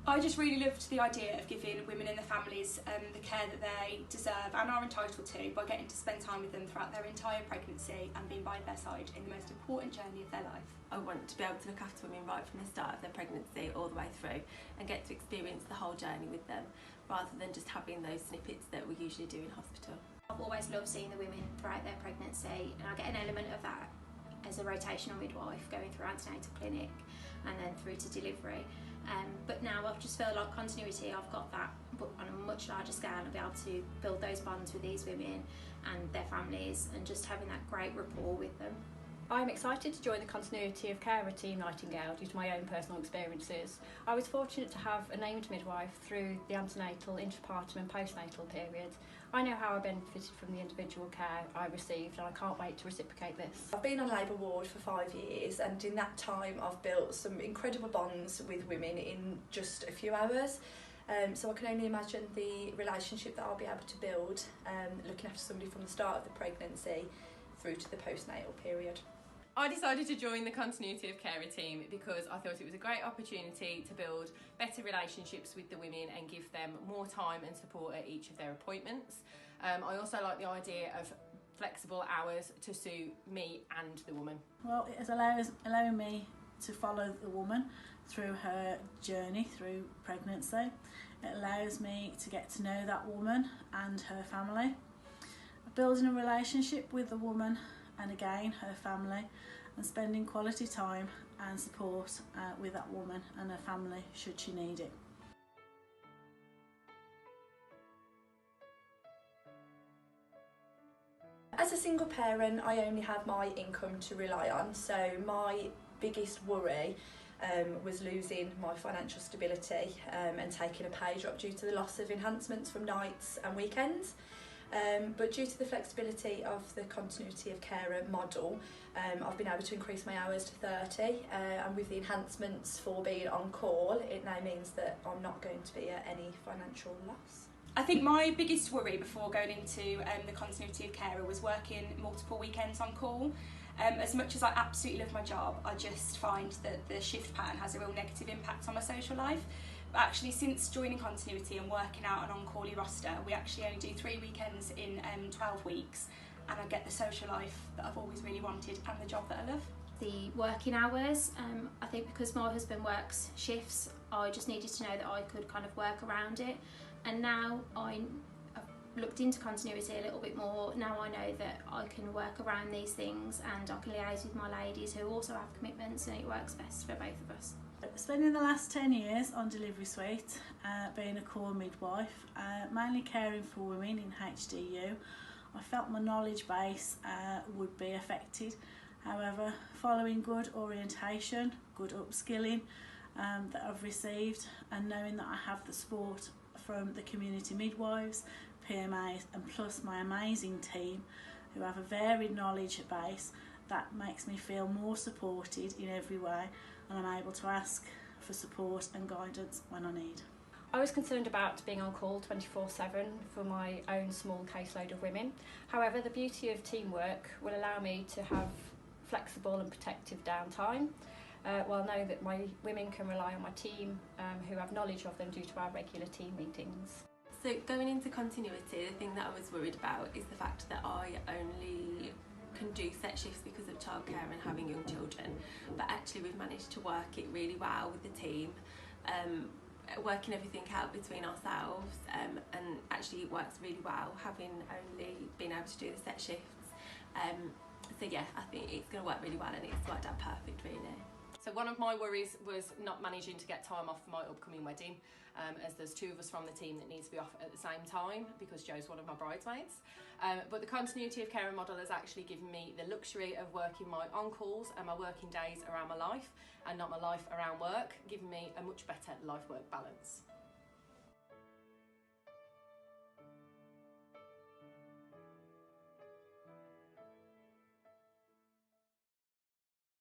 I just really loved the idea of giving women and their families the care that they deserve and are entitled to by getting to spend time with them throughout their entire pregnancy and being by their side in the most important journey of their life. I want to be able to look after women right from the start of their pregnancy all the way through and get to experience the whole journey with them rather than just having those snippets that we usually do in hospital. I've always loved seeing the women throughout their pregnancy, and I get an element of that as a rotational midwife going through antenatal clinic and then through to delivery. But now I just feel like continuity, I've got that, but on a much larger scale, and be able to build those bonds with these women and their families and just having that great rapport with them. I'm excited to join the continuity of care at Team Nightingale due to my own personal experiences. I was fortunate to have a named midwife through the antenatal, interpartum and postnatal period. I know how I benefited from the individual care I received, and I can't wait to reciprocate this. I've been on labour ward for 5 years, and in that time I've built some incredible bonds with women in just a few hours. So I can only imagine the relationship that I'll be able to build looking after somebody from the start of the pregnancy through to the postnatal period. I decided to join the continuity of carer team because I thought it was a great opportunity to build better relationships with the women and give them more time and support at each of their appointments. I also like the idea of flexible hours to suit me and the woman. Well, it is allowing me to follow the woman through her journey through pregnancy. It allows me to get to know that woman and her family, building a relationship with the woman and again her family, and spending quality time and support with that woman and her family should she need it. As a single parent, I only have my income to rely on, so my biggest worry was losing my financial stability and taking a pay drop due to the loss of enhancements from nights and weekends. But due to the flexibility of the continuity of carer model, I've been able to increase my hours to 30, and with the enhancements for being on call, it now means that I'm not going to be at any financial loss. I think my biggest worry before going into the continuity of carer was working multiple weekends on call. As much as I absolutely love my job, I just find that the shift pattern has a real negative impact on my social life. But actually, since joining continuity and working out an on-call roster, we actually only do 3 weekends in 12 weeks, and I get the social life that I've always really wanted and the job that I love. The working hours, I think because my husband works shifts, I just needed to know that I could kind of work around it. And now I've looked into continuity a little bit more. Now I know that I can work around these things and I can liaise with my ladies who also have commitments, and it works best for both of us. Spending the last 10 years on delivery suite, being a core midwife, mainly caring for women in HDU, I felt my knowledge base would be affected. However, following good orientation, good upskilling that I've received, and knowing that I have the support from the community midwives, PMAs, and plus my amazing team who have a varied knowledge base, that makes me feel more supported in every way, and I'm able to ask for support and guidance when I need. I was concerned about being on call 24/7 for my own small caseload of women. However, the beauty of teamwork will allow me to have flexible and protective downtime, while I know that my women can rely on my team who have knowledge of them due to our regular team meetings. So going into continuity, the thing that I was worried about is the fact that I only can do set shifts because of childcare and having young children, but actually we've managed to work it really well with the team, working everything out between ourselves, and actually it works really well having only been able to do the set shifts. So yeah, I think it's going to work really well and it's worked out perfect really. So one of my worries was not managing to get time off for my upcoming wedding, as there's 2 of us from the team that needs to be off at the same time because Jo's one of my bridesmaids. But the continuity of carer model has actually given me the luxury of working my on-calls and my working days around my life and not my life around work, giving me a much better life-work balance.